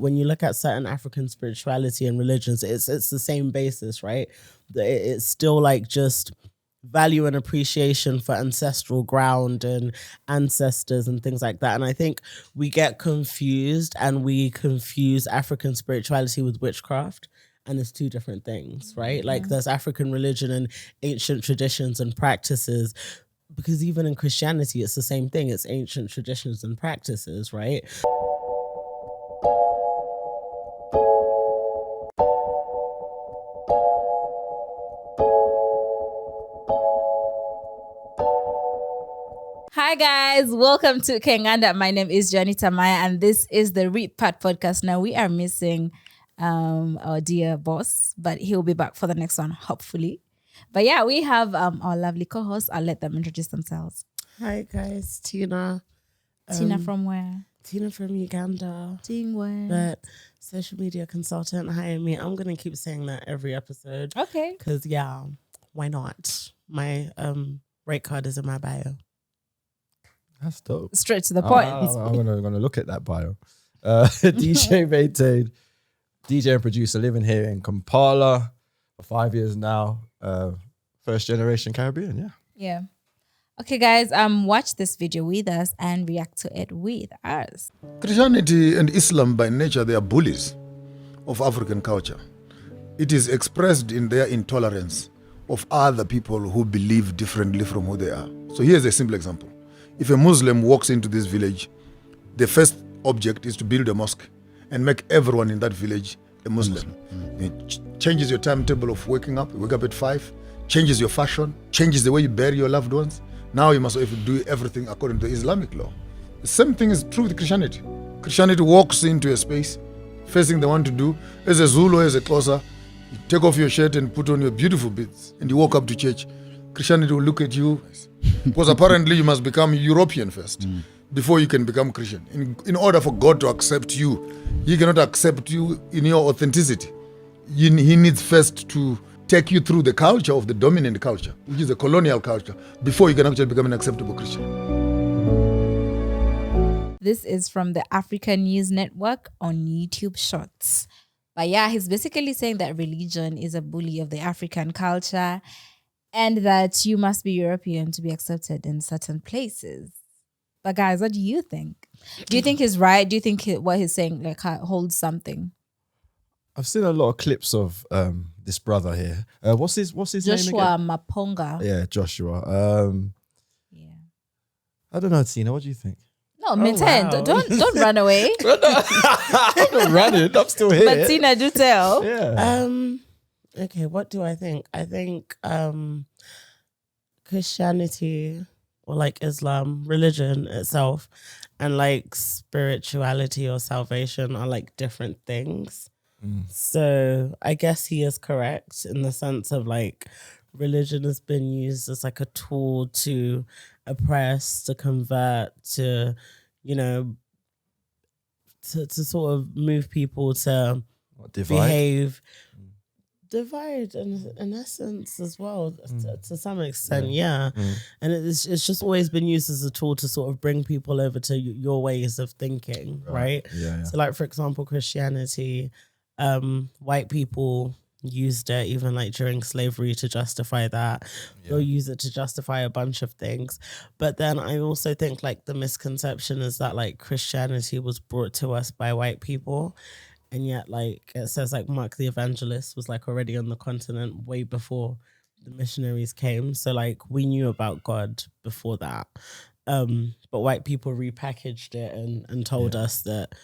when you look at certain African spirituality and religions, it's the same basis, right? It's still like just value and appreciation for ancestral ground and ancestors and things like that. And I think we get confused, and we confuse African spirituality with witchcraft. And it's two different things, right? Like there's African religion and ancient traditions and practices, because even in Christianity, it's the same thing. It's ancient traditions and practices, right? Hi guys, welcome to Kenganda. My name is Johnny Tamaya, and this is the Read Part podcast. Now we are missing our dear boss, but he'll be back for the next one, hopefully. But yeah, we have our lovely co-hosts. I'll let them introduce themselves. Hi guys, Tina. Tina from where? Tina from Uganda. Doing where? But social media consultant, hire me. I'm gonna keep saying that every episode. Okay. Because yeah, why not? My rate card is in my bio. That's dope. Straight to the point. I'm gonna look at that bio. DJ Maintain, DJ and producer, living here in Kampala for 5 years now. First generation Caribbean, yeah. Yeah. Okay, guys, watch this video with us and react to it with us. Christianity and Islam by nature, they are bullies of African culture. It is expressed in their intolerance of other people who believe differently from who they are. So here's a simple example. If a Muslim walks into this village, the first object is to build a mosque and make everyone in that village a Muslim. It changes your timetable of waking up. You wake up at 5, changes your fashion, changes the way you bury your loved ones. Now you must do everything according to Islamic law. The same thing is true with Christianity. Christianity walks into a space, facing the one to do. As a Zulu, as a Xhosa, you take off your shirt and put on your beautiful beads, and you walk up to church. Christianity will look at you, because apparently you must become European first before you can become Christian. In order for God to accept you, He cannot accept you in your authenticity. He needs first to take you through the culture of the dominant culture, which is the colonial culture, before you can actually become an acceptable Christian. This is from the African News Network on YouTube Shorts. But yeah, he's basically saying that religion is a bully of the African culture, and that you must be European to be accepted in certain places. But guys, what do you think? Do you think he's right? Do you think what he's saying like holds something? I've seen a lot of clips of this brother here. What's his name again? Joshua Maponga. Yeah, Joshua. Yeah. I don't know, Tina. What do you think? No, maintain. wow. Don't run away. I'm not running. I'm still here. But Tina, do tell. Yeah. Okay, what do I think? I think Christianity, or like Islam, religion itself, and like spirituality or salvation are like different things. So I guess he is correct in the sense of like religion has been used as like a tool to oppress, to convert, to, you know, to sort of move people to behave. Divide in essence as well, to some extent, yeah. And it's just always been used as a tool to sort of bring people over to your ways of thinking, right? Yeah. So like, for example, Christianity, white people used it even like during slavery to justify that. They'll use it to justify a bunch of things. But then I also think like the misconception is that like Christianity was brought to us by white people. And yet, like, it says, like, Mark the Evangelist was, like, already on the continent way before the missionaries came. So, like, we knew about God before that. But white people repackaged it and told us that,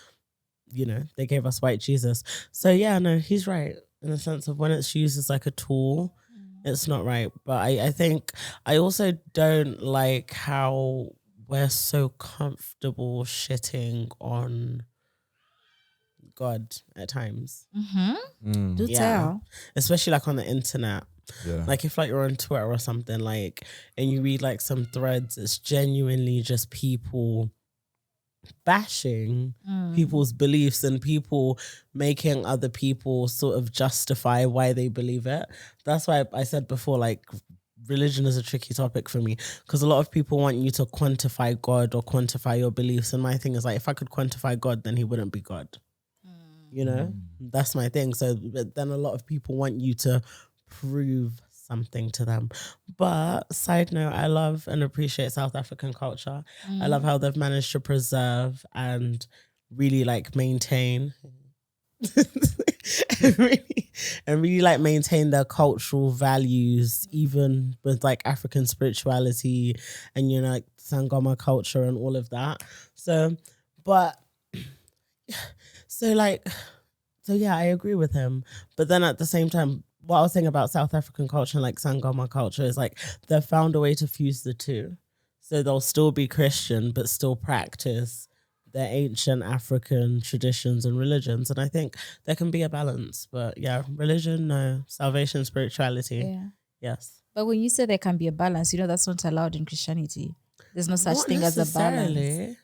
you know, they gave us white Jesus. So, yeah, no, he's right in the sense of when it's used as, like, a tool, it's not right. But I think I also don't like how we're so comfortable shitting on God at times. Do tell. Especially like on the internet. Yeah. Like if like you're on Twitter or something, like, and you read like some threads, it's genuinely just people bashing people's beliefs and people making other people sort of justify why they believe it. That's why I said before, like, religion is a tricky topic for me because a lot of people want you to quantify God or quantify your beliefs. And my thing is like, if I could quantify God, then he wouldn't be God. You know, that's my thing. So but then a lot of people want you to prove something to them. But side note, I love and appreciate South African culture. I love how they've managed to preserve and really like maintain and really like maintain their cultural values, even with like African spirituality and, you know, like Sangoma culture and all of that. So yeah, I agree with him. But then at the same time, what I was saying about South African culture and like Sangoma culture is like they've found a way to fuse the two. So they'll still be Christian, but still practice their ancient African traditions and religions. And I think there can be a balance. But yeah, religion, no. Salvation, spirituality, Yeah. yes. But when you say there can be a balance, you know that's not allowed in Christianity. There's no such thing as a balance. Necessarily.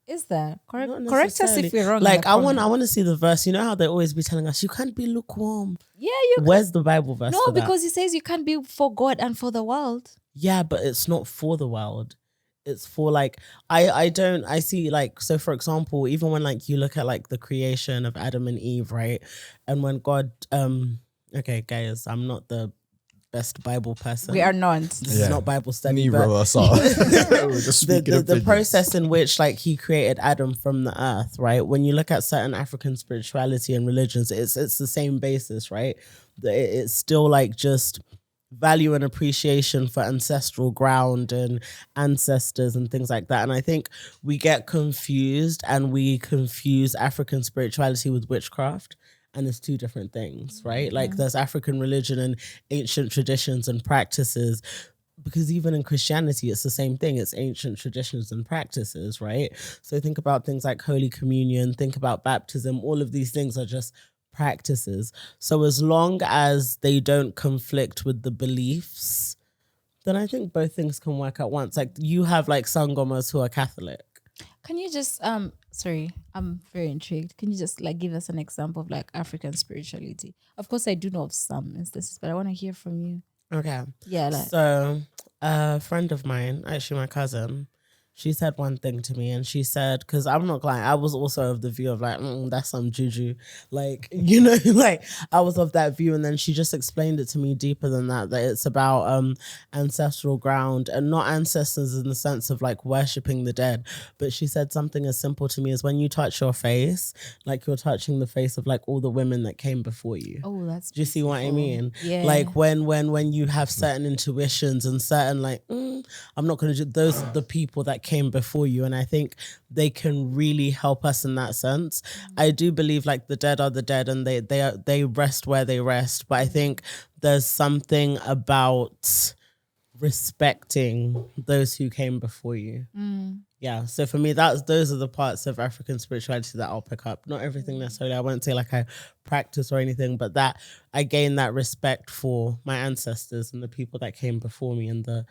Is there? Not Correct us if we're wrong. Like I want to see the verse. You know how they always be telling us you can't be lukewarm. Yeah, you. Where's the Bible verse? No, for that? because he says you can't be for God and for the world. Yeah, but it's not for the world. It's for like I see like, so for example, even when like you look at like the creation of Adam and Eve, right? And when God okay guys, I'm not the best Bible person. We are not. This is not Bible study. Neither but of us are. We're just speaking the opinions. process in which like he created Adam from the earth, right? When you look at certain African spirituality and religions, it's the same basis, right? It's still like just value and appreciation for ancestral ground and ancestors and things like that. And I think we get confused and we confuse African spirituality with witchcraft. And it's two different things, right? Like there's African religion and ancient traditions and practices, because even in Christianity, it's the same thing. It's ancient traditions and practices, right? So think about things like Holy Communion, think about baptism. All of these things are just practices. So as long as they don't conflict with the beliefs, then I think both things can work at once. Like you have like Sangomas who are Catholic. Can you just sorry, I'm very intrigued. Can you just like give us an example of like African spirituality? Of course I do know of some instances, but I want to hear from you. Okay. Yeah, like So a friend of mine, actually my cousin, she said one thing to me, and she said, because I'm not lying, I was also of the view of like, that's some juju. Like, you know, like I was of that view. And then she just explained it to me deeper than that it's about ancestral ground, and not ancestors in the sense of like worshipping the dead. But she said something as simple to me as when you touch your face, like you're touching the face of like all the women that came before you. oh, that's Do you see what I mean? Yeah. Like when you have certain intuitions and certain like, I'm not going to do those are the people that came before you. And I think they can really help us in that sense. I do believe like the dead are the dead and they rest where they rest. But I think there's something about respecting those who came before you. Yeah, so for me, those are the parts of African spirituality that I'll pick up. Not everything necessarily. I won't say like I practice or anything, but that I gain that respect for my ancestors and the people that came before me, and the,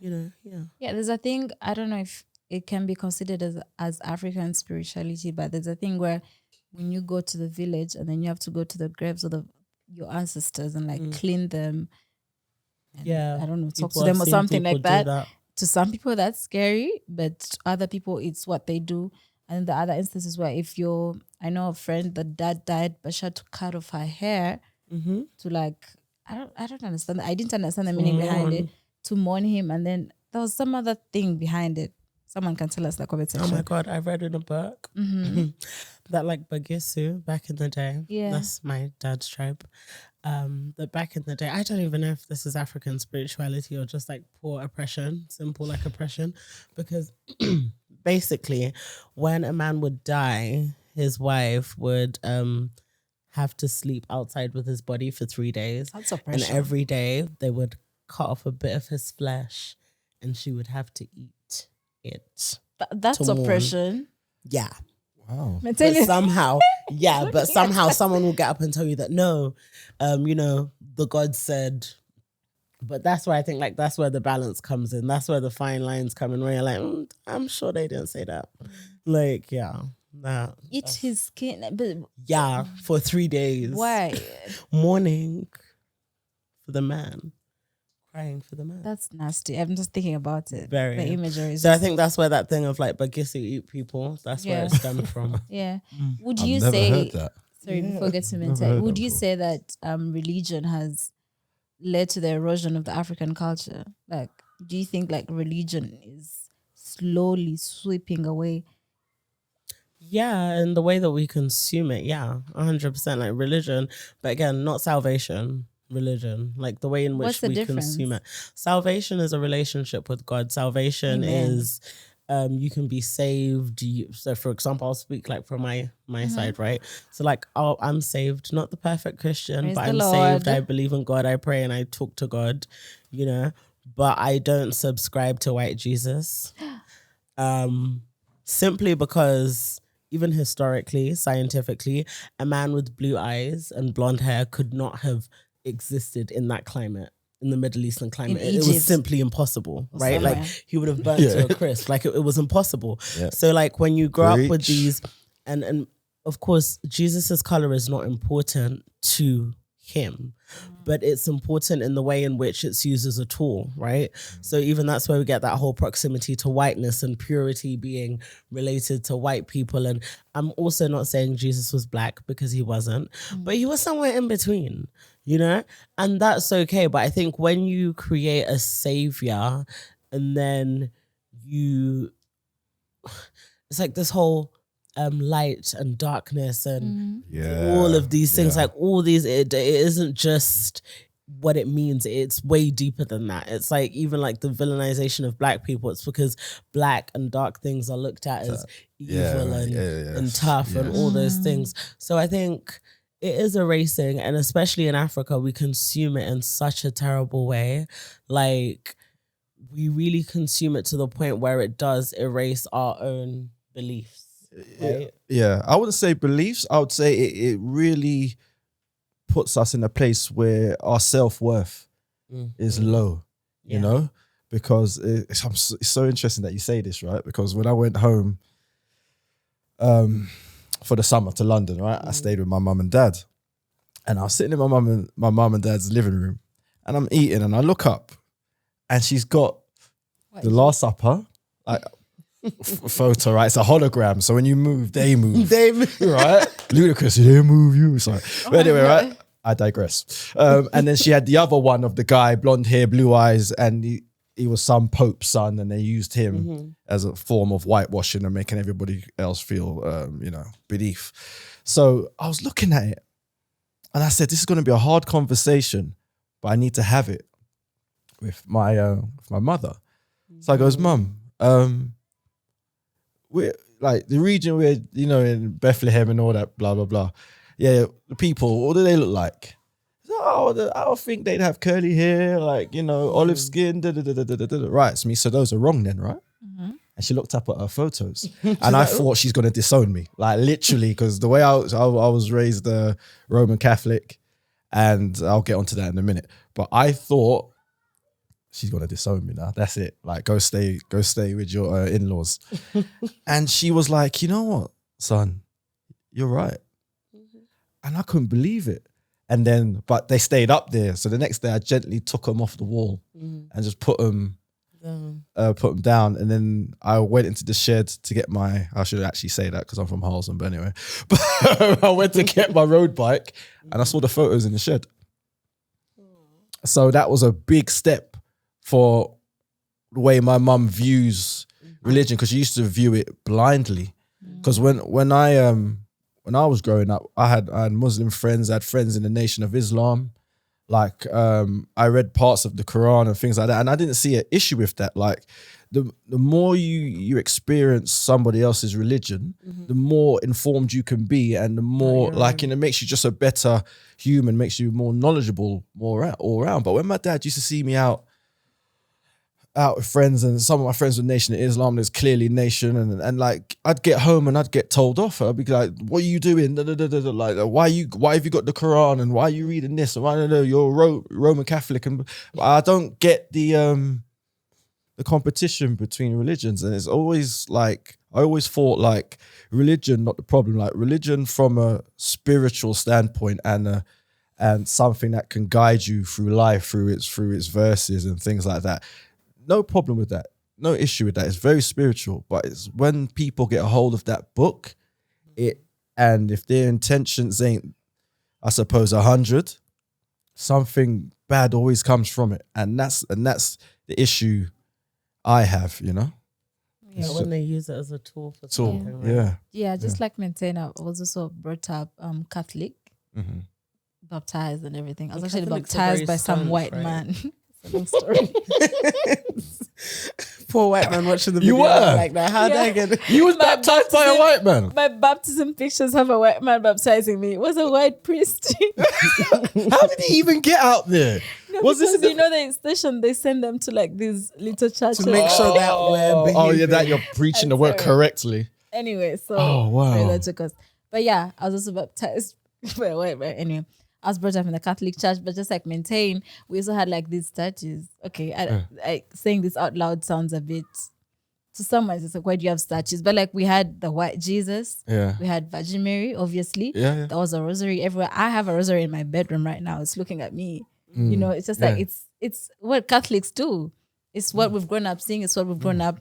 you know, Yeah, there's a thing, I don't know if it can be considered as African spirituality, but there's a thing where when you go to the village and then you have to go to the graves of your ancestors and like clean them. And, I don't know, talk to them or something like that. To some people that's scary, but to other people it's what they do. And the other instances where I know a friend, the dad died, but she had to cut off her hair to like, I don't understand. I didn't understand the meaning behind it, to mourn him. And then there was some other thing behind it. Someone can tell us in the comment section. Oh my God, I read in a book that like Bagisu back in the day, that's my dad's tribe, that back in the day, I don't even know if this is African spirituality or just like poor oppression, simple like oppression, because basically when a man would die, his wife would have to sleep outside with his body for 3 days. That's oppression. And every day they would cut off a bit of his flesh and she would have to eat it. That's oppression. Yeah. Wow. But somehow, but somehow someone will get up and tell you that no, you know, the God said. But that's where I think like that's where the balance comes in. That's where the fine lines come in, where you're like, I'm sure they didn't say that. Like, eat his skin, but for 3 days. Why? Mourning for the man. Crying for the man. That's nasty. I'm just thinking about it. Very. The imagery. So I think that's where that thing of like Bagisu eat people, that's where it stemmed from. Yeah. Would I've you never say heard that. Sorry, before we get to never mental, heard would that you before. say that religion has led to the erosion of the African culture? Like, do you think like religion is slowly sweeping away? Yeah, and the way that we consume it, yeah, 100%. Like religion, but again, not salvation. Religion, like the way in What's which the we difference? consume it. Salvation is a relationship with God. Salvation Amen. is, you can be saved. So, for example, I'll speak like from my side, right? So, like, oh, I'm saved, not the perfect Christian, Praise but the I'm Lord. saved. I believe in God. I pray and I talk to God, you know. But I don't subscribe to white Jesus. Simply because even historically, scientifically, a man with blue eyes and blonde hair could not have existed in that climate, in the Middle Eastern climate. It was Egypt. simply impossible, right? somewhere. Like he would have burnt to a crisp. Like it was impossible. Yeah. So like when you grow up with Preach. these, and of course, Jesus's color is not important to him, but it's important in the way in which it's used as a tool, right? So even that's where we get that whole proximity to whiteness and purity being related to white people. And I'm also not saying Jesus was black, because he wasn't, but he was somewhere in between, you know? And that's okay. But I think when you create a savior and then it's like this whole light and darkness and all of these things, like all these, it isn't just what it means, it's way deeper than that. It's like even like the villainization of black people, it's because black and dark things are looked at as evil and tough and all those things. So I think it is erasing, and especially in Africa, we consume it in such a terrible way. Like we really consume it to the point where it does erase our own beliefs. Right? Yeah, I wouldn't say beliefs. I would say it really puts us in a place where our self-worth is low, you know, because it's so interesting that you say this, right? Because when I went home for the summer to London, right, I stayed with my mum and dad, and I was sitting in my mum and dad's living room, and I'm eating, and I look up, and she's got the Last Supper, like photo, right? It's a hologram, so when you move, they move. Right? Ludicrous, they move you. Sorry. But anyway, right? I digress. And then she had the other one of the guy, blonde hair, blue eyes, and he was some Pope's son, and they used him as a form of whitewashing and making everybody else feel, beneath. So I was looking at it, and I said, this is going to be a hard conversation, but I need to have it with my mother. So I goes, Mum, we're like the region where, you know, in Bethlehem and all that, blah, blah, blah. Yeah, the people, what do they look like? Oh, I don't think they'd have curly hair, like, you know, olive skin, Right, it's me. So those are wrong then, right? And she looked up at her photos, and I thought she's going to disown me, like literally, because the way I was raised Roman Catholic, and I'll get onto that in a minute. But I thought, she's gonna disown me now. That's it. Like, go stay with your in-laws. And she was like, you know what, son, you're right. And I couldn't believe it. And then, but they stayed up there. So the next day, I gently took them off the wall and just put them down. And then I went into the shed to get I should actually say that because I'm from Harlesden, but anyway. But I went to get my road bike, and I saw the photos in the shed. So that was a big step for the way my mum views religion, because she used to view it blindly. Because when I was growing up, I had Muslim friends, I had friends in the Nation of Islam. Like I read parts of the Quran and things like that, and I didn't see an issue with that. Like the more you experience somebody else's religion, the more informed you can be, and the more it makes you just a better human, makes you more knowledgeable, more all around. But when my dad used to see me out with friends, and some of my friends were Nation of Islam, there's clearly Nation, and like I'd get home and I'd get told off. I'd be like, what are you doing? Like, why have you got the Quran, and why are you reading this? And I don't know, you're Roman Catholic, and I don't get the competition between religions. And it's always like, I always thought like religion, not the problem, like religion from a spiritual standpoint and something that can guide you through life, through its verses and things like that. No problem with that. No issue with that. It's very spiritual. But it's when people get a hold of that book, it And if their intentions ain't, I suppose, 100, something bad always comes from it. And that's the issue I have, you know? Yeah, when they use it as a tool for Tool, something. Right? yeah. Yeah, just like maintain, I was also brought up Catholic, baptized and everything. I was And actually Catholics are baptized very by some staunch, white right? man. It's a long story. Poor white man watching the You video were? like that. How did I get it? You was My baptized by a baptism- white man. My baptism pictures have a white man baptizing me. It was a white priest. How did he even get out there? Was this Because you know the station, they send them to like these little churches. To make sure that we're behaving. Oh, yeah, that you're preaching the word sorry. correctly. Anyway, so Oh, wow. sorry, that took us. But yeah, I was also baptized by a white man. Anyway, I was brought up in the Catholic church, but just like maintain, we also had like these statues. Okay, I saying this out loud sounds a bit, to someone it's like, why do you have statues? But like we had the white Jesus, Yeah. we had Virgin Mary, obviously. Yeah. There was a rosary everywhere. I have a rosary in my bedroom right now. It's looking at me. You know, it's just like it's what Catholics do. It's what we've grown up seeing. It's what we've grown up.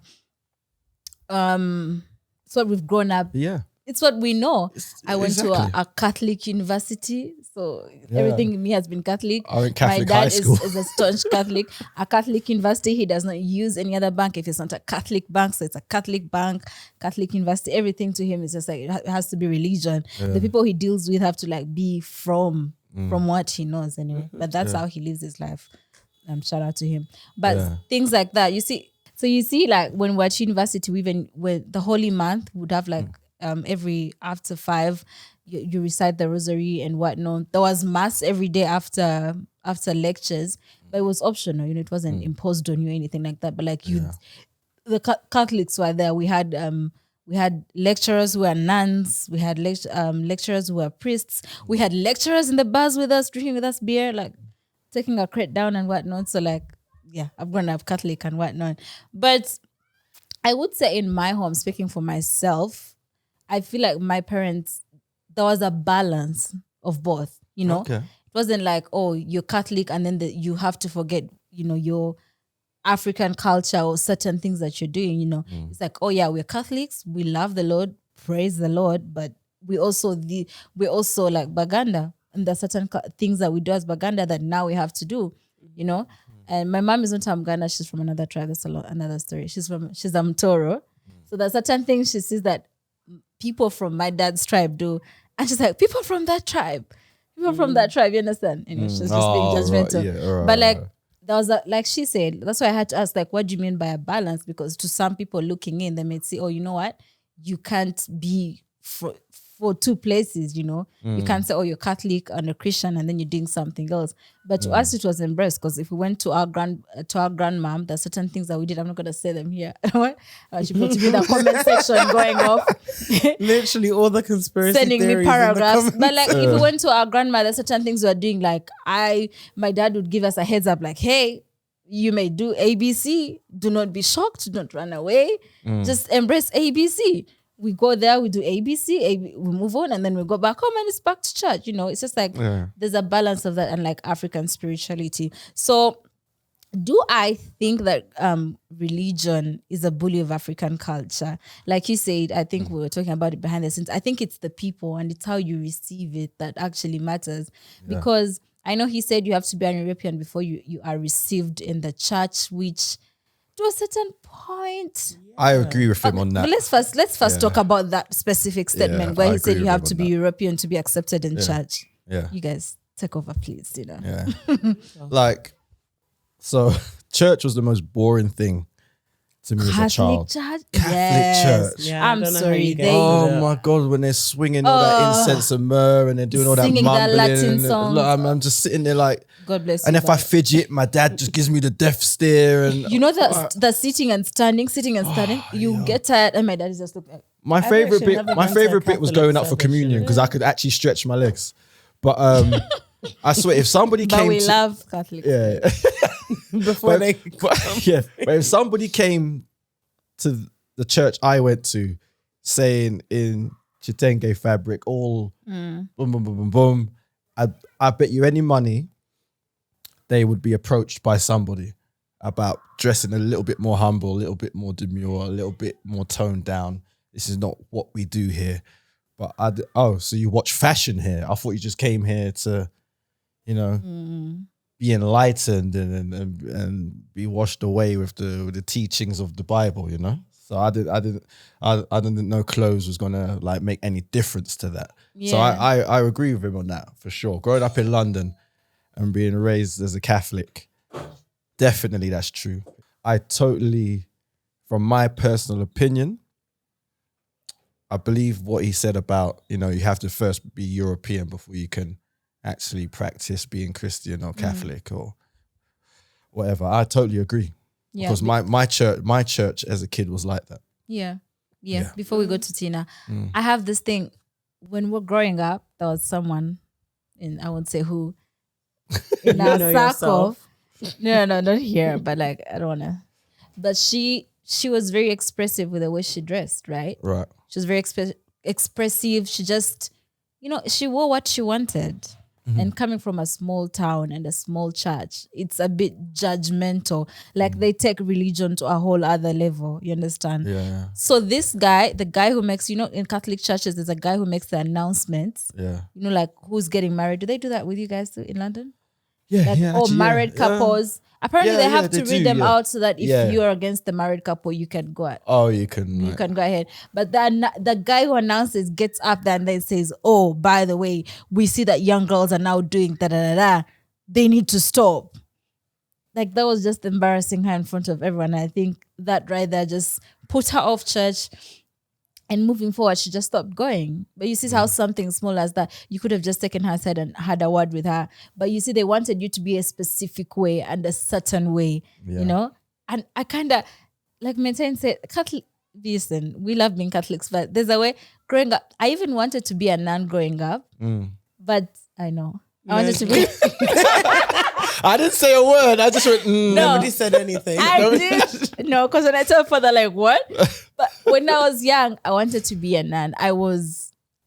It's what we've grown up. Yeah. It's what we know. I went to exactly. a Catholic university, so everything in me has been Catholic. I went Catholic My dad high school. is a staunch Catholic. A Catholic university, he does not use any other bank if it's not a Catholic bank. So it's a Catholic bank, Catholic university. Everything to him is just like it has to be religion. The people he deals with have to like be from what he knows anyway. But that's how he lives his life. Shout out to him. But things like that, you see. So you see, like when we're at university, even with the Holy Month, would have like every after 5, you recite the rosary and whatnot. There was mass every day after lectures, but it was optional. You know, it wasn't imposed on you or anything like that. But like the Catholics were there. We had lecturers who were nuns. We had lecturers who were priests. We had lecturers in the bars with us, drinking with us beer, like taking our crate down and whatnot. So like, yeah, I've grown up Catholic and whatnot. But I would say in my home, speaking for myself, I feel like my parents, there was a balance of both, you know? Okay. It wasn't like, oh, you're Catholic and then you have to forget, you know, your African culture or certain things that you're doing, you know? It's like, oh yeah, we're Catholics, we love the Lord, praise the Lord, but we're also like Baganda. And there's certain things that we do as Baganda that now we have to do, you know? And my mom is not Mganda, she's from another tribe. That's another story. She's a Mtoro. So there's certain things she sees that people from my dad's tribe do. And she's like, people from that tribe, you understand? And she's just being judgmental. Right, yeah, right, but like, right. there was like she said, that's why I had to ask, like, what do you mean by a balance? Because to some people looking in, they may say, oh, you know what? You can't be for two places, you know. You can't say, oh, you're Catholic and a Christian and then you're doing something else. But to us, it was embraced, because if we went to our grandmom, there's certain things that we did. I'm not going to say them here. She put to be in the comment section going off. Literally all the conspiracy Sending me theories in the paragraphs. comments. But like if we went to our grandma, there's certain things we were doing. Like my dad would give us a heads up, like, hey, you may do ABC. Do not be shocked. Don't run away. Just embrace ABC. We go there, we do ABC, we move on, and then we go back home and it's back to church. You know, it's just like there's a balance of that and like African spirituality. So do I think that religion is a bully of African culture? Like you said, I think we were talking about it behind the scenes. I think it's the people and it's how you receive it that actually matters. Because I know he said you have to be an European before you are received in the church, which to a certain point, I agree with him on that. but let's first talk about that specific statement where I he said agree you with have him to on be that. European to be accepted in church. Yeah. You guys take over, please. You know. Yeah. Like, so church was the most boring thing to me as a Catholic child. church. Catholic Yes. church. Yeah, I I'm don't know how sorry, you get they- Oh through that. my God, when they're swinging all that incense and myrrh and they're doing all that Singing their mumbling. Latin and songs. look, I'm just sitting there like, God bless you. and if I but- fidget, my dad just gives me the death stare. And you know the sitting and standing, you get tired, and my dad is just looking. my I've favorite actually bit, never my been to a favorite bit was Catholic going up for service, communion you know. because I could actually stretch my legs. But I swear, if somebody But came we to love Catholics. yeah, Before they but if somebody came to the church I went to, saying in Chitenge fabric, all boom, boom, boom, boom, boom, I bet you any money they would be approached by somebody about dressing a little bit more humble, a little bit more demure, a little bit more toned down. This is not what we do here. But so you watch fashion here? I thought you just came here to, you know, be enlightened and be washed away with the teachings of the Bible. You know, so I didn't know clothes was gonna like make any difference to that. So I agree with him on that for sure. Growing up in London and being raised as a Catholic, definitely that's true. I totally, from my personal opinion, I believe what he said about, you know, you have to first be European before you can actually practice being Christian or Catholic or whatever. I totally agree. Yeah, because my church as a kid was like that. Yeah. Before we go to Tina, I have this thing. When we're growing up, there was someone, I won't say who, in our circle. No, not here, but like, I don't want to. But she was very expressive with the way she dressed, right? Right. She was very expressive. She just, she wore what she wanted. And coming from a small town and a small church, it's a bit judgmental. Like they take religion to a whole other level. You understand? Yeah. So this guy, the guy who makes, in Catholic churches, there's a guy who makes the announcements. Yeah. Like who's getting married. Do they do that with you guys too in London? Yeah. Like, married couples. Apparently they have to read them out so that if you're against the married couple, you can go out. Oh, you can. You can go ahead. But then the guy who announces gets up there and then says, oh, by the way, we see that young girls are now doing da-da-da-da. They need to stop. Like that was just embarrassing her in front of everyone. I think that right there just put her off church. And moving forward, she just stopped going. But you see how something small as that, you could have just taken her aside and had a word with her. But you see, they wanted you to be a specific way and a certain way, And I kind of, like Maintain said, Catholic, listen, we love being Catholics, but there's a way, growing up, I even wanted to be a nun growing up. But I know. I wanted to be... I didn't say a word. I just went, Nobody said anything. I did. No, because when I told father, like, what? But when I was young, I wanted to be a nun. I want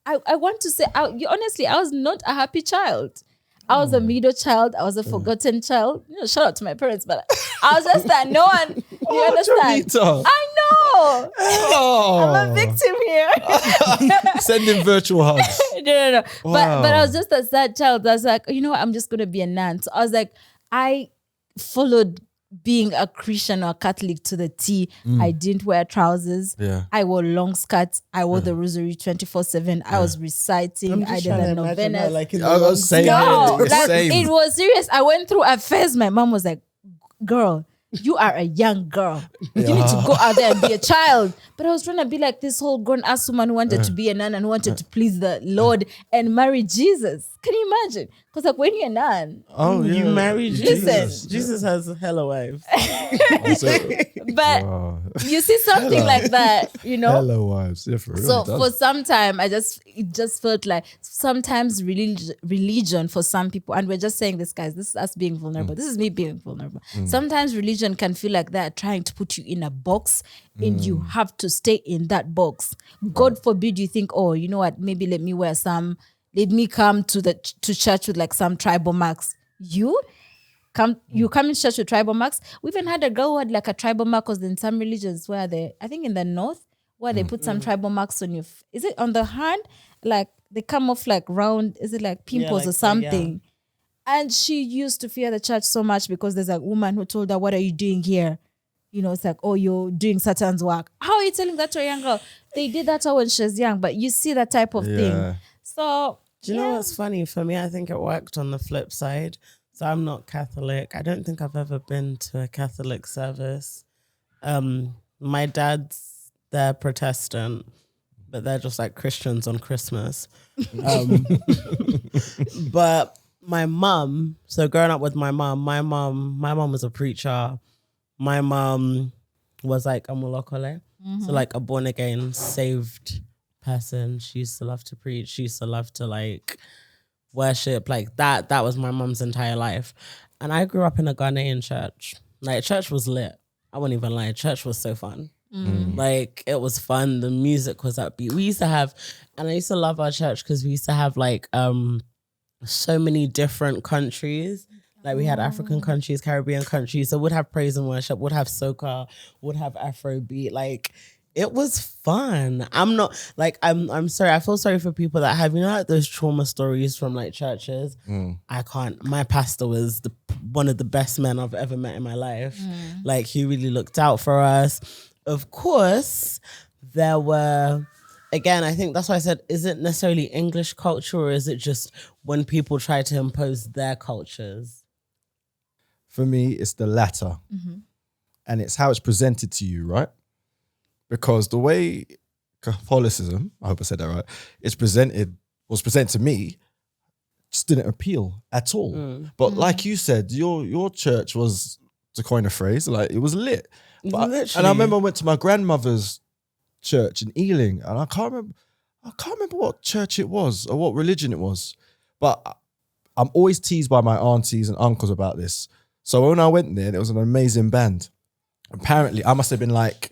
to say, honestly, I was not a happy child. I was a middle child. I was a forgotten child. Shout out to my parents, but I was just that no one, you understand? Jonita. I know. Oh. I'm a victim here. Sending virtual hugs. No. Wow. But I was just a sad child. I was like, you know what? I'm just going to be a nun. So I was like, I followed being a Christian or a Catholic to the T. I didn't wear trousers. Yeah. I wore long skirts. I wore the rosary 24/7. I was reciting. I did the novenas. I was saying It was serious. I went through a phase. My mom was like, girl, you are a young girl. You need to go out there and be a child. But I was trying to be like this whole grown-ass woman who wanted to be a nun and wanted to please the Lord and marry Jesus. Can you imagine? Because like when you're a nun, you married Jesus. Listen. Jesus has hella wives. But you see something like that, Hello, wives. Yeah, for real. So for some time, it just felt like sometimes religion for some people, and we're just saying this, guys, this is us being vulnerable. This is me being vulnerable. Sometimes religion can feel like they're trying to put you in a box and you have to stay in that box. God forbid you think, oh, you know what, maybe let me come to church with like some tribal marks. You come in church with tribal marks. We even had a girl who had like a tribal mark, because in some religions where I think in the north, where they put some tribal marks on your, is it on the hand? Like they come off like round, is it like pimples or something? And she used to fear the church so much because there's a woman who told her, what are you doing here? It's like, oh, you're doing Satan's work. How are you telling that to a young girl? They did that when she was young, but you see that type of thing. So, do you know what's funny? For me, I think it worked on the flip side. So I'm not Catholic. I don't think I've ever been to a Catholic service. My dad's, they're Protestant, but they're just like Christians on Christmas. But my mum, so growing up with my mum was a preacher. My mum was like a mulokole, so like a born again, saved person. She used to love to preach. She used to love to like worship, like that. That was my mum's entire life. And I grew up in a Ghanaian church. Like church was lit. I won't even lie. Church was so fun. Like it was fun. The music was upbeat. We used to have, and I used to love our church because we used to have like so many different countries. Like we had African countries, Caribbean countries. So we'd have praise and worship, would have soca, would have Afrobeat. Like It was fun. I'm not like I'm sorry. I feel sorry for people that have, you know, like those trauma stories from like churches. I can't. My pastor was one of the best men I've ever met in my life. Like, he really looked out for us. Of course, there were, again, I think that's why I said, is it necessarily English culture, or is it just when people try to impose their cultures? For me, it's the latter. And it's how it's presented to you, right? Because the way Catholicism, I hope I said that right, was presented to me, just didn't appeal at all. But like you said, your church was, to coin a phrase, like, it was lit. And I remember I went to my grandmother's church in Ealing, and I can't remember what church it was or what religion it was. But I'm always teased by my aunties and uncles about this. So when I went there, there was an amazing band. Apparently, I must have been like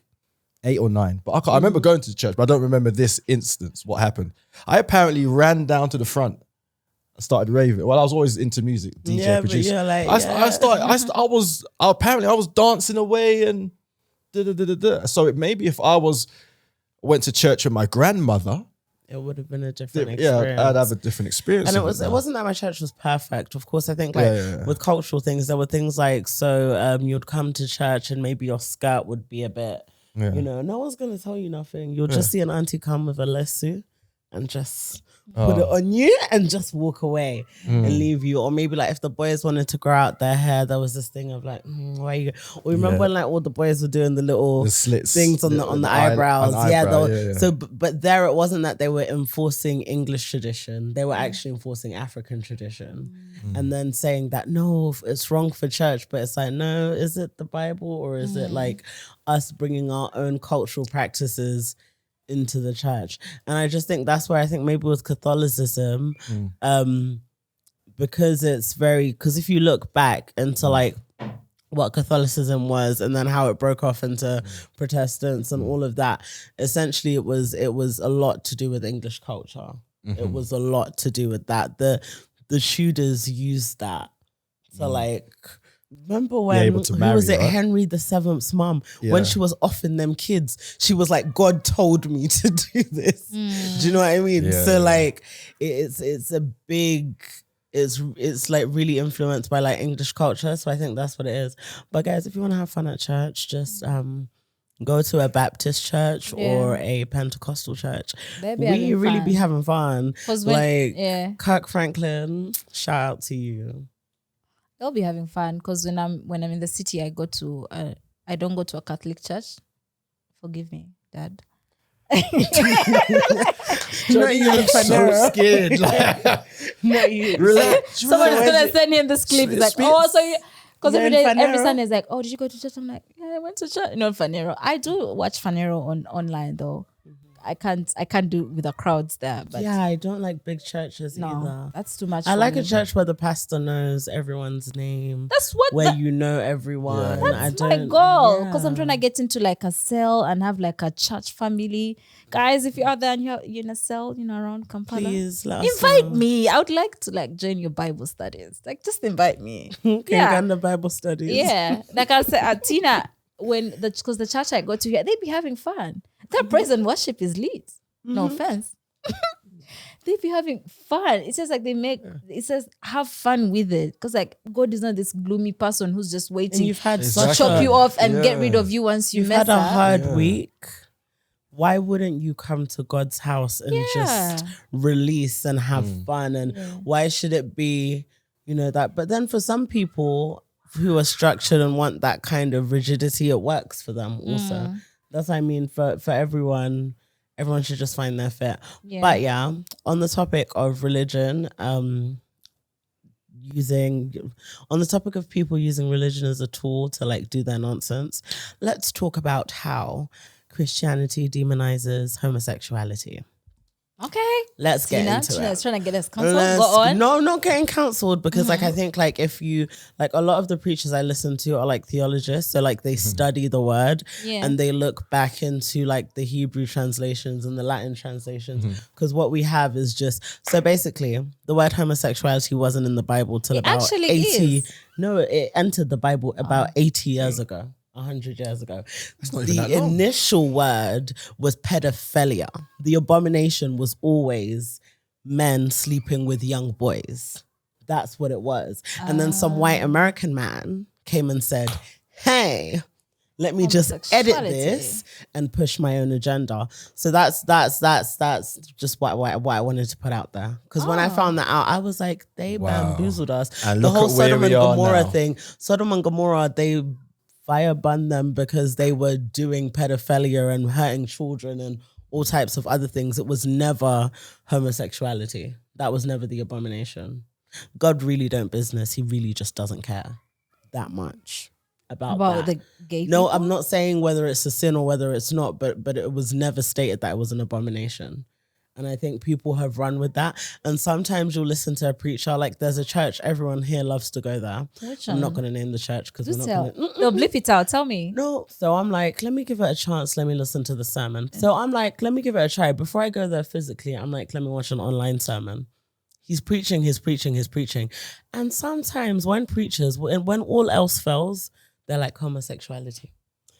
8 or 9. But I remember going to the church, but I don't remember this instance, what happened. I apparently ran down to the front and started raving. Well, I was always into music, DJ, producer. But you're like, I was dancing away and da-da-da-da-da. So maybe if I went to church with my grandmother, it would have been a different experience. Yeah, I'd have a different experience. And it wasn't that my church was perfect. Of course, I think with cultural things, there were things like, so you'd come to church and maybe your skirt would be a bit, you know, no one's going to tell you nothing. You'll just see an auntie come with a lesu and just put it on you and just walk away and leave you. Or maybe like if the boys wanted to grow out their hair, there was this thing of like, why are you? Or remember when like all the boys were doing the little slits, things on the eyebrows. So, but there it wasn't that they were enforcing English tradition. They were actually enforcing African tradition. And then saying that, no, it's wrong for church. But it's like, no, is it the Bible, or is it like us bringing our own cultural practices into the church? And I just think that's where I think maybe with Catholicism, because if you look back into like what Catholicism was and then how it broke off into Protestants and all of that, essentially it was a lot to do with English culture. It was a lot to do with that. The Tudors used that to like, remember when, marry, who was it, right? Henry VII's mum, when she was offing them kids, she was like, God told me to do this. Do you know what I mean? Like, it's a big, it's like really influenced by like English culture. So I think that's what it is. But guys, if you want to have fun at church, just go to a Baptist church or a Pentecostal church. We really be having fun. Like Kirk Franklin, shout out to you. They'll be having fun because when I'm in the city, I don't go to a Catholic church. Forgive me, Dad. Not you, so scared. Not you. Relax. Someone's gonna send him this clip. He's like, oh, so you. Because every Sunday is like, oh, did you go to church? I'm like, yeah, I went to church. No, Fanero. I do watch Fanero online though. I can't do it with the crowds there. But yeah, I don't like big churches either. That's too much. I like a church where the pastor knows everyone's name. That's what where you know everyone. That's my goal. Because I'm trying to get into like a cell and have like a church family. Guys, if you're out there and you're in a cell, around Kampala, please invite me. I would like to like join your Bible studies. Like, just invite me. Kinganda Bible studies. Yeah, like I said, Tina, because the church I go to here, they be having fun. Their praise and worship is lit. No offense. They be having fun. It says like it says have fun with it. Because like God is not this gloomy person who's just waiting to chop you off and get rid of you once you've had a hard week. Why wouldn't you come to God's house and just release and have fun? And why should it be, that? But then for some people who are structured and want that kind of rigidity, it works for them also. That's what I mean. For everyone should just find their fit. Yeah. But yeah, on the topic of religion, on the topic of people using religion as a tool to like do their nonsense, let's talk about how Christianity demonizes homosexuality. Okay. Let's get into it. Trying to get us cancelled. Go on. No, not getting cancelled because like I think like if you like a lot of the preachers I listen to are like theologists, so like they study the word and they look back into like the Hebrew translations and the Latin translations because what we have is just so basically the word homosexuality wasn't in the Bible till about 80. Is. No, it entered the Bible about 80 years ago. 100 years ago. not even that The long. initial word was pedophilia. The abomination was always men sleeping with young boys. That's what it was. And then some white American man came and said, hey, let me just edit this and push my own agenda. So that's just what I wanted to put out there. Because when I found that out, I was like, they bamboozled us. And the look whole at where Sodom we and are Gomorrah now. thing. Sodom and Gomorrah, they fire banned them because they were doing pedophilia and hurting children and all types of other things. It was never homosexuality. That was never the abomination. God really don't business. He really just doesn't care that much about that. the gay No, people? I'm not saying whether it's a sin or whether it's not, but it was never stated that it was an abomination. And I think people have run with that. And sometimes you'll listen to a preacher, like there's a church, everyone here loves to go there. Which I'm not one? going to name the church because Just we're tell. not going to... They'll blip it out. Tell me. No. So I'm like, let me give it a chance. Let me listen to the sermon. So I'm like, let me give it a try. Before I go there physically, I'm like, let me watch an online sermon. He's preaching. And sometimes when preachers, when all else fails, they're like homosexuality.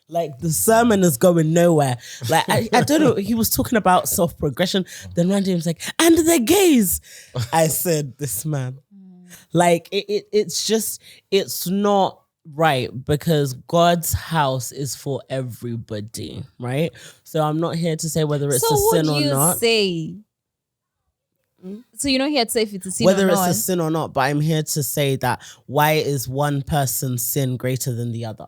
Like the sermon is going nowhere. Like I don't know. He was talking about self-progression. Then randomly was like, and the gays. I said, this man. Like it's not right because God's house is for everybody, right? So I'm not here to say whether it's a sin or not. Say? So you're not here to say if it's a sin Whether or not? it's a sin or not, but I'm here to say that why is one person's sin greater than the other?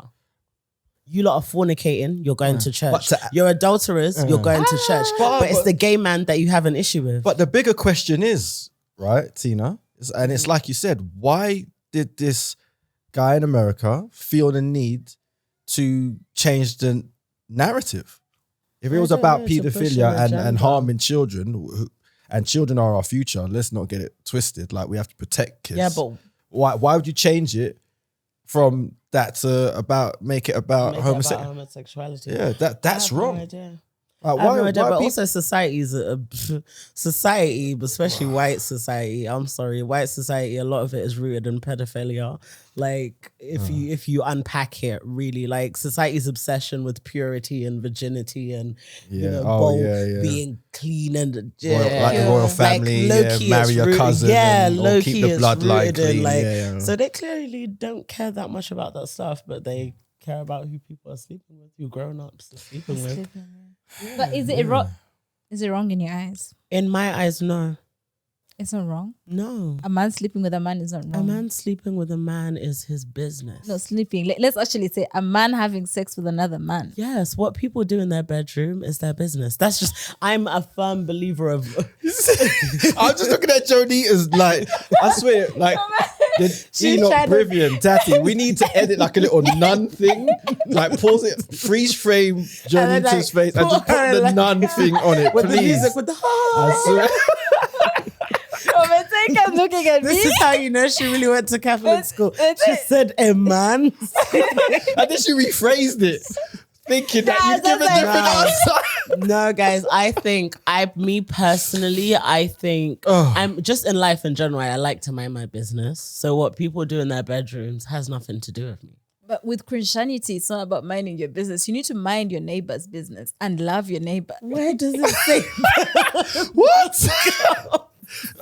You lot are fornicating, you're going to church. You're adulterers, you're going to church. But it's the gay man that you have an issue with. But the bigger question is, right, Tina, and it's like you said, why did this guy in America feel the need to change the narrative? If it was about paedophilia and harming children, and children are our future, let's not get it twisted. Like, we have to protect kids. Yeah, but why would you change it from that to make it about homosexuality? Yeah, that's wrong. No idea. Like, I have no idea, but people- also society, especially white society. I'm sorry, white society. A lot of it is rooted in pedophilia. Like if you unpack it, really, like society's obsession with purity and virginity and being clean and like the royal family, marry your cousin, or keep the bloodline clean. So they clearly don't care that much about that stuff, but they care about who people are sleeping with, who grown-ups are sleeping with. But is it wrong? Is it wrong in your eyes? In my eyes, no. It's not wrong. No. A man sleeping with a man is not wrong. A man sleeping with a man is his business. No, sleeping. Let's actually say a man having sex with another man. Yes, what people do in their bedroom is their business. That's just, I'm a firm believer of... I'm just looking at Jonita's like, I swear, like, she not brilliant, Daddy. We need to edit like a little nun thing, like pause it, freeze frame Jonita's face and just put the nun thing on it, with please. the music, with the... I swear. Overtaker's looking at me. This is how you know she really went to Catholic school. She said a man. And then she rephrased it, thinking that you've given different answer. No, guys, I think me personally, I'm just in life in general, I like to mind my business. So what people do in their bedrooms has nothing to do with me. But with Christianity, it's not about minding your business. You need to mind your neighbor's business and love your neighbor. Where does it say? What?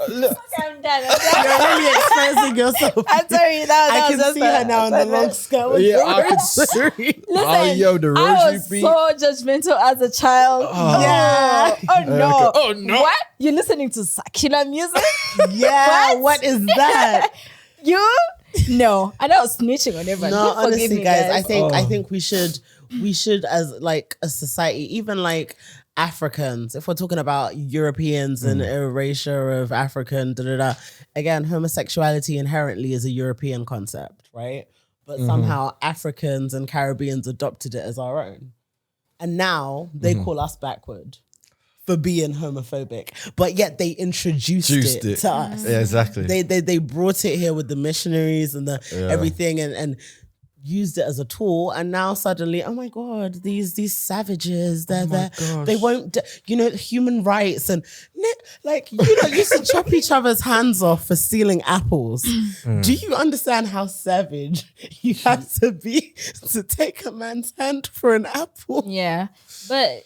Look, I'm done. You're really exposing yourself. I'm sorry. I can see her now in the long skirt. yeah, I could see. Listen, Oh, yo, the I rosary was beat. so judgmental as a child. Yeah. Oh no. Oh, no. What? You're listening to secular music? Yeah. What is that? You? No. I know I was snitching on everyone. No, Please forgive honestly, me, guys, I think we should as like a society, even like Africans, if we're talking about Europeans and erasure of African, again, homosexuality inherently is a European concept, right? But somehow Africans and Caribbeans adopted it as our own. And now they call us backward for being homophobic, but yet they introduced it to us. Yeah, exactly. They brought it here with the missionaries and the everything, and used it as a tool, and now suddenly, oh my god, these savages, they won't, human rights and used to chop each other's hands off for stealing apples. Do you understand how savage you have to be to take a man's hand for an apple? Yeah. But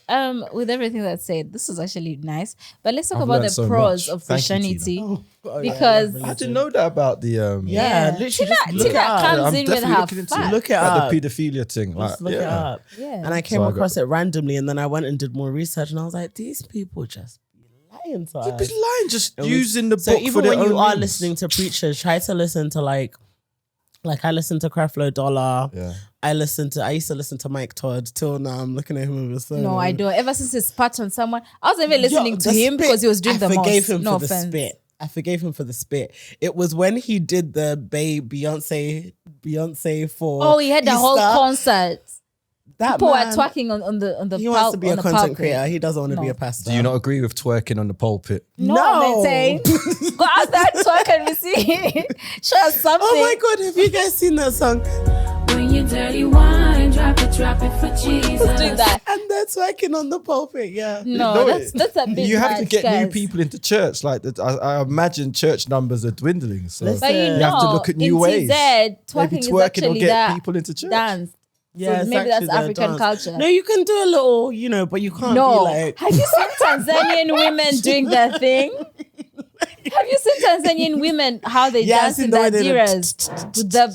with everything that's said, this is actually nice. But let's talk I've about learned the so pros much. of Thank you, Christianity. Oh, God, Because I didn't know that about the literally just look it Tina up. comes I'm in with definitely her looking into facts. Look it like up. the pedophilia thing. Just look it up. Yeah. And I came So I got- across it randomly, and then I went and did more research, and I was like, these people just be lying to us. You'd be lying, just using the So book for even their when you own are means. listening to preachers, try to listen to like I listen to Creflo Dollar. Yeah. I used to listen to Mike Todd till now. I'm looking at him with a phone. No, I don't. Ever since he spat on someone, I was even listening to him because he was doing the I forgave most. him No for offense. the spit. I forgave him for the spit. It was when he did the Beyonce for Oh, he had the whole Easter. concert. That People man, were twerking on the He wants to be a on the content pulpit. creator. He doesn't want to be No. a pastor. Do you not agree with twerking on the pulpit? No, maintain. Go out there twerk and we see. Show us something. Oh my God, have you guys seen that song? When you dirty wine, drop it for Jesus. Who's doing that? And they're twerking on the pulpit, yeah. No, that's a bit You have to much, get new guys. people into church. Like that, I imagine church numbers are dwindling. So Listen, But you you know, have to look at new in ways. TZ, Maybe twerking is twerking will actually get that people into church. dance. Yeah, So maybe that's African culture. No, you can do a little, but you can't No. be like. Have you seen Tanzanian women doing their thing? Have you seen Tanzanian women how they Yeah, I've dance seen in the way their they do diras with the?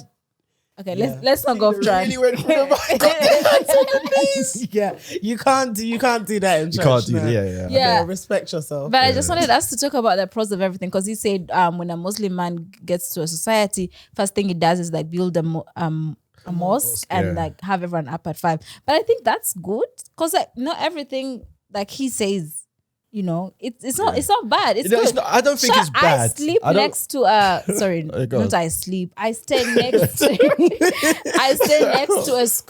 Okay, let's not go off track. Really went for the mic. Got their hands on the knees. Yeah, you can't do that in church. You can't do no. that. Yeah. Yeah. Yeah, respect yourself. But I just wanted us to talk about the pros of everything because he said when a Muslim man gets to a society, first thing he does is like build a mosque and Yeah. like have everyone up at 5. But I think that's good because like not everything like he says, it's not bad. It's good. I don't think it's bad. I sleep I don't- next to sorry, Go not on. I sleep. I stay next to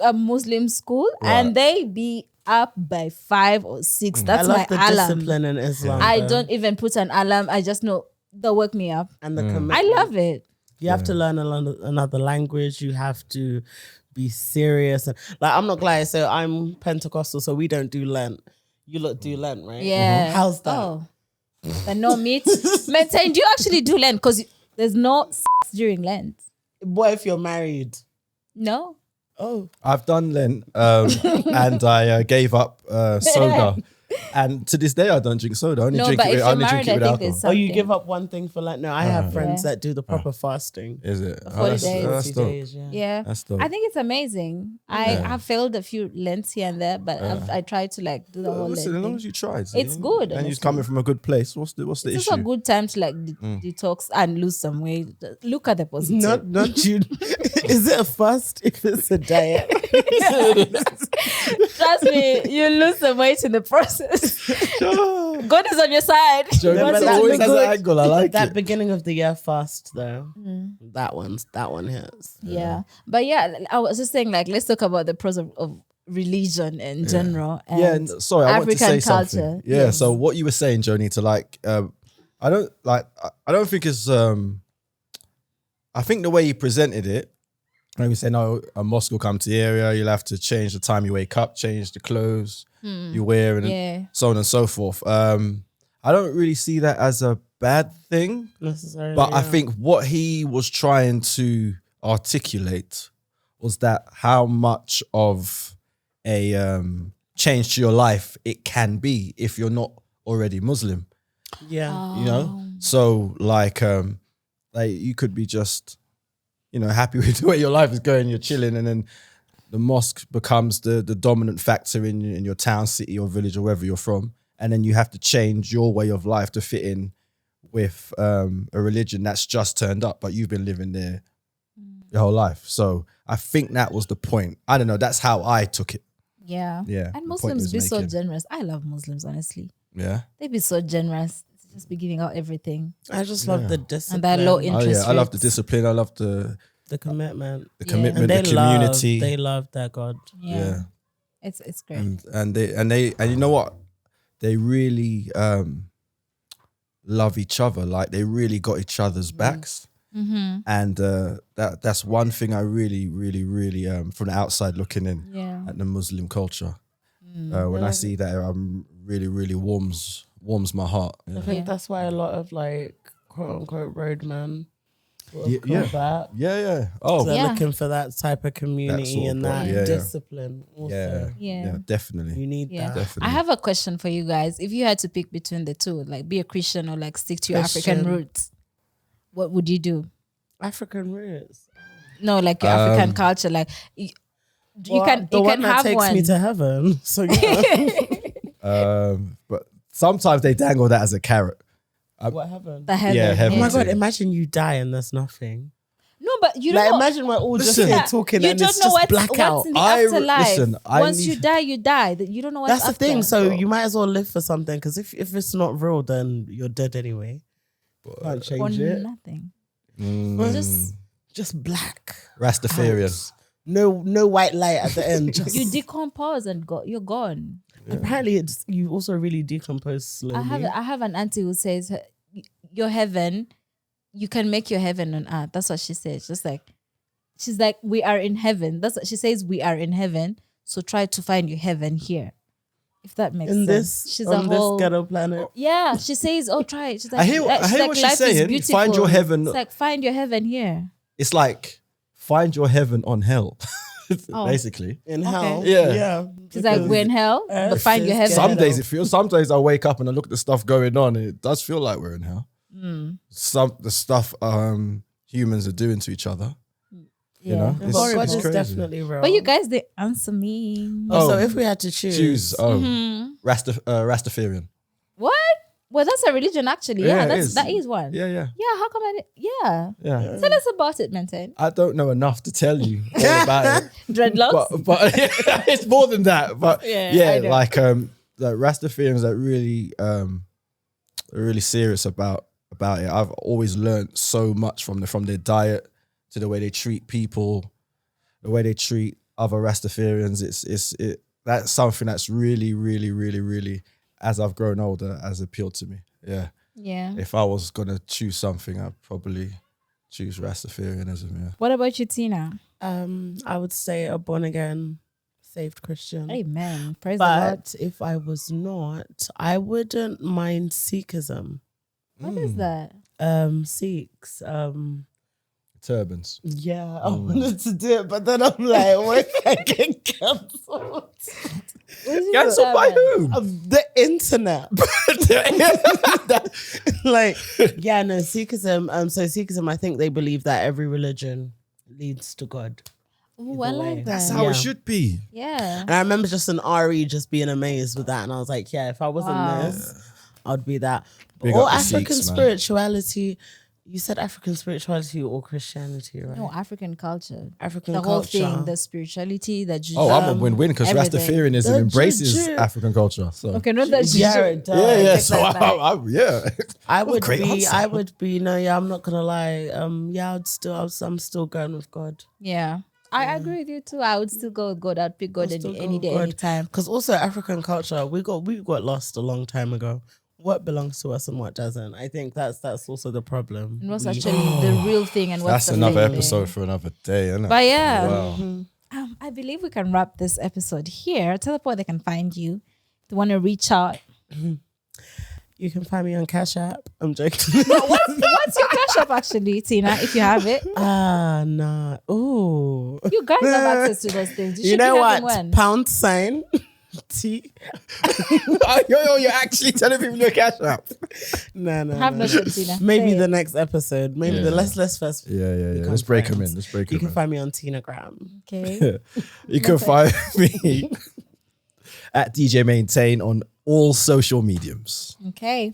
a Muslim school and they be up by 5 or 6. I That's love my the alarm. discipline in Islam. I though, don't even put an alarm. I just know they'll wake me up. and the commitment. I love it. You have to learn another language. You have to be serious. And like, I'm not gonna lie. So I'm Pentecostal, so we don't do Lent. You lot do Lent, right? Yeah. How's that? Oh, but no meat. Maintain. Do you actually do Lent? Because there's no sex during Lent. What if you're married? No. Oh, I've done Lent and I gave up soda. And to this day, I don't drink soda. I only No, drink but it if with, I you're only drink married, it I with think alcohol. there's oh, you something. give up one thing for Lent? No, I have friends Yeah. that do the proper fasting. Is it? 40 that's, days. That's 40 dope. days, yeah. Yeah. That's dope. I think it's amazing. I have failed a few Lents here and there, but I tried to like do the whole Listen, Lent as long thing. as you tried, It's good, and you're honestly. coming from a good place. What's the It's issue? also a good time to like detox and lose some weight. Look at the positive. Not you. Is it a fast if it's a diet? Trust me, you lose some weight in the process. God is on your side. Joe, He wants but it to always be has good. an angle. I like That it. beginning of the year fast though. That one hits. Yeah. But yeah, I was just saying, like, let's talk about the pros of religion in general. And Yeah, sorry, I want to say African something. culture. Yeah, Yes. so what you were saying, Joni, to like, I don't think it's. I think the way you presented it, like we said, no, a mosque will come to the area. You'll have to change the time you wake up, change the clothes you wear, and Yeah. so on and so forth. I don't really see that as a bad thing, Necessarily. but I yeah. think what he was trying to articulate was that how much of a change to your life it can be if you're not already Muslim. Yeah. You know, so like you could be just, happy with the way your life is going. You're chilling, and then the mosque becomes the dominant factor in your town, city, or village, or wherever you're from, and then you have to change your way of life to fit in with a religion that's just turned up, but you've been living there your whole life. So I think that was the point. I don't know. That's how I took it. Yeah. Yeah, And the point Muslims was be so making. generous. I love Muslims, honestly. Yeah. They be so generous. Just be giving out everything. I just love the discipline. And that low Oh interest yeah, I love the rates. discipline. I love the commitment. commitment, And the community. They love their God. Yeah. It's great. and you know what, they really love each other. Like they really got each other's backs. And that's one thing I really, really, really from the outside looking in at the Muslim culture. When I see that, really, really warms my heart. I think that's why a lot of like quote unquote roadmen Yeah. Oh, they're Yeah. looking for that type of community sort of and bond, that discipline. Also. Yeah, definitely. You need that. Definitely. I have a question for you guys. If you had to pick between the two, like be a Christian or like stick to your African Christian. roots, what would you do? African roots. No, like your African culture. Like you can that have takes one. me to heaven. So yeah. But sometimes they dangle that as a carrot. What heaven? The heaven. Yeah, heaven. Oh my too. god! Imagine you die and there's nothing. No, but you Like don't know. imagine we're all just Listen. here talking You and don't it's know just what's blackout. in the I- afterlife. listen, I Once you need- die, you die. You don't know what's That's the after. thing. So you might as well live for something because if it's not real, then you're dead anyway. Can't Or change it. nothing. Just black. Rastafarian. No white light at the end. Just You decompose and you're gone. apparently you also really decompose slowly. I have an auntie who says your heaven, you can make your heaven on earth. That's what she says. She's like, we are in heaven. That's what she says. We are in heaven. So try to find your heaven here. If that makes in sense. this She's on a this whole ghetto planet. Yeah, she says, oh, try it. She's like, I hear what she's life is saying. beautiful. Find your heaven. It's like, find your heaven here. It's like find your heaven on hell, Oh. basically. In hell. Yeah. Yeah. She's like, we're in hell, but find your heaven. Some days it feels. Some days I wake up and I look at the stuff going on, and it does feel like we're in hell. The stuff humans are doing to each other. You know, But God it's is crazy. definitely real. But you guys, they answer me. So if we had to choose. Rastafarian. What? Well, that's a religion, actually. Yeah, Yeah, it is. that is one. Yeah. Yeah, how come Yeah. Tell us about it, Maintain. I don't know enough to tell you all about it. Dreadlocks? But it's more than that. But Yeah, I know. like Rastafarians that really are really serious about it. I've always learned so much from their diet to the way they treat people, the way they treat other Rastafarians. That's something that's really, really, really, really, as I've grown older, has appealed to me. Yeah. Yeah. If I was gonna choose something, I'd probably choose Rastafarianism. Yeah. What about you, Tina? I would say a born again, saved Christian. Amen. Praise the Lord. But if I was not, I wouldn't mind Sikhism. What is that? Sikhs. Turbans. Yeah, I wanted to do it, but then I'm like, what if I get cancelled? Cancelled by who? The internet. Like, yeah, no, Sikhism. So Sikhism, I think they believe that every religion leads to God. Oh, I Either way. like That's that. how Yeah. it should be. Yeah. And I remember just an RE just being amazed with that. And I was like, yeah, if I wasn't this, I'd be that. Big Or up the African Sikhs, man. spirituality. You said African spirituality or Christianity, right? No, African culture. African The whole culture. thing, the spirituality, the Judaism. Oh, I'm a win-win because everything. Rastafarianism The embraces Juju. African culture. So Okay, not that Yeah, Juju. it does. yeah. Take So that back. I would great be. answer. I would be. No, yeah, I'm not gonna lie. I'm still going with God. Yeah. I agree with you too. I would still go with God. I'd pick God still any go day, with God. any time. Because also African culture, we got lost a long time ago. What belongs to us and what doesn't. I think that's also the problem. And what's We- actually the real thing and what's that's the another fake episode thing. for another day, isn't it? But yeah, Wow. I believe we can wrap this episode here. Tell them where they can find you. If they want to reach out. You can find me on Cash App. I'm joking. What's your cash up actually, Tina, if you have it? Nah. Ooh. You guys have access to those things. You You should know be having what? one. Pound sign. T. You're actually telling people your cash app. No. Have no shit, Tina. Maybe Say the it. next episode. Maybe Yeah. the let's first. Yeah. become Let's break them friends. in. Let's break You them can in. find me on Tinagram. Okay. You can find me at DJ Maintain on all social mediums. Okay.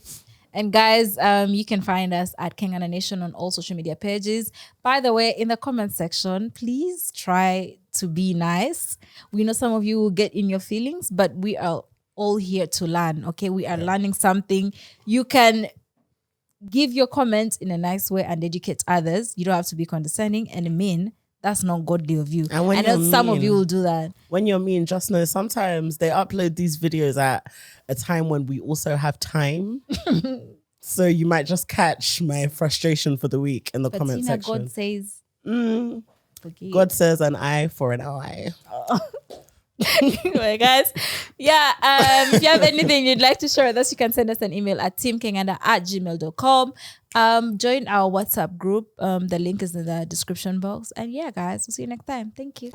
And guys, you can find us at King and a Nation on all social media pages. By the way, in the comment section, please try to be nice. We know some of you will get in your feelings, but we are all here to learn. Okay, we are learning something. You can give your comments in a nice way and educate others. You don't have to be condescending and mean. That's not godly of you. And when I know you're some of mean- you will do that. When you're mean, just know sometimes they upload these videos at a time when we also have time. So you might just catch my frustration for the week in the But comment Tina, section. God says, forgive. God says an eye for an eye. Anyway, guys, if you have anything you'd like to share with us, you can send us an email at teamkenganda@gmail.com. Join our WhatsApp group. The link is in the description box. And yeah, guys, we'll see you next time. Thank you.